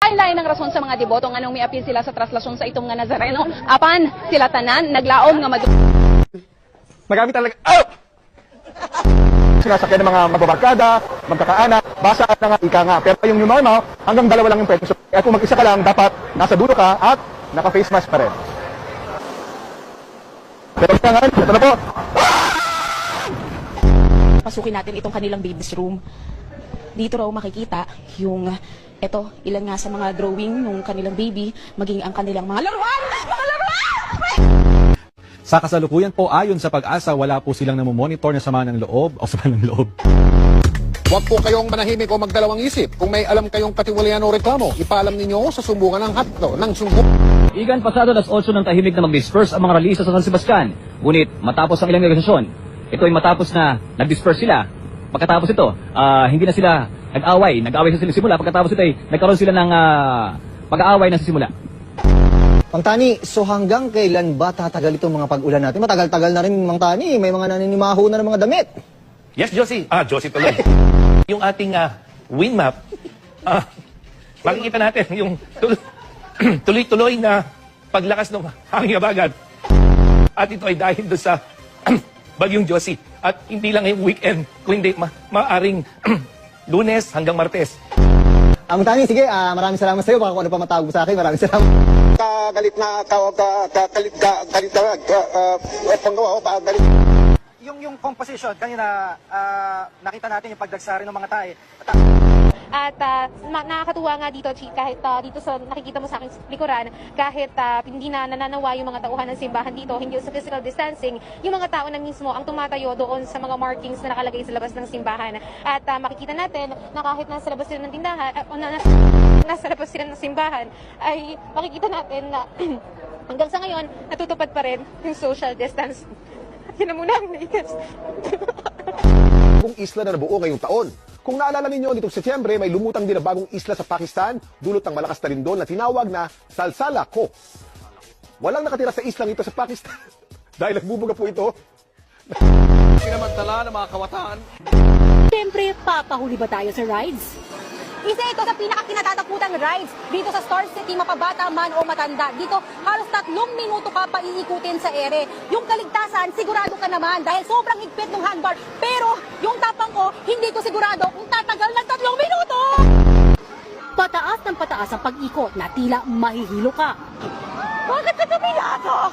Lain-lain ng rason sa mga deboto nga nung miapil sila sa traslasyon sa itong nga Nazareno. Apan, sila tanan, naglaom nga Magamit talaga. Oh! Sinasakyan ng mga magbabarkada, magkakaanak, basa at nga ika nga. Pero yung normal, hanggang dalawa lang yung pwede. So, kung mag-isa ka lang, dapat nasa dulo ka at naka-face mask pa rin. Pero nga, ito na po. Pasukin natin itong kanilang baby's room. Dito raw makikita yung, ilan nga sa mga drawing ng kanilang baby, maging ang kanilang mga laruan! Mga laruan! Sa kasalukuyan po, ayon sa Pag-asa, wala po silang namomonitor na sama ng loob o sama ng loob. Huwag po kayong manahimik o magdalawang isip. Kung may alam kayong katiwalian o reklamo, ipaalam ninyo sa sumbungan ng hatlo ng sumbungan. Igan pasado alas 8 ng tahimik na mag-disperse ang mga ralisa sa San Sebastian. Ngunit matapos ang ilang negosasyon, ito ay matapos na nag-disperse sila. Pagkatapos ito, hindi na sila nag-away sa simula. Pagkatapos ito ay nagkaroon sila ng pag-aaway na sa simula. Mang Tani, so hanggang kailan ba tatagal itong mga pag-ulan natin? Matagal-tagal na rin, Mang Tani. May mga naninimaho na ng mga damit. Yes, Josie. Josie tuloy. Yung ating wind map, makikita natin yung tuloy-tuloy na paglakas ng hangin habagat. At ito ay dahil doon sa Bagyong Josie. At hindi lang yung weekend, kundi maaring Lunes hanggang Martes. Mang Tani, sige, maraming salamat sa iyo. Baka kung ano pa matawag mo sa akin, maraming salamat. Galit na, galit na, panggawa ko, galit. Yung composition, kanina nakita natin yung pagdagsari ng mga tae. At nakakatuwa nga dito, Chi, kahit dito sa nakikita mo sa aking likuran, kahit hindi na nananawa yung mga tauhan ng simbahan dito, hindi sa physical distancing, yung mga tao na mismo ang tumatayo doon sa mga markings na nakalagay sa labas ng simbahan. At makikita natin na kahit nasa labas sila ng tindahan, nasa labas sila ng simbahan, ay makikita natin na hanggang sa ngayon, natutupad pa rin yung social distance. Yan na muna ang latest. Kung isla na nabuo ngayong taon. Kung naalala ninyo, nitong Setyembre, may lumutang din na bagong isla sa Pakistan, dulot ng malakas na lindol na tinawag na Salsala Ko. Walang nakatira sa islang ito sa Pakistan dahil nagbubuga po ito. Pinamantala ng mga kawataan. Siyempre, papahuli ba tayo sa rides? Isa ito sa pinakakinatatakutang rides dito sa Star City, mapabata man o matanda. Dito, halos 3 minuto ka pa iikutin sa ere. Yung kaligtasan, sigurado ka naman dahil sobrang higpit ng handbar. Pero yung tapang ko, hindi ko sigurado kung tatagal ng 3 minuto! Pataas ng pataas ang pag-ikot na tila mahihilo ka. Bakit ka tumilado?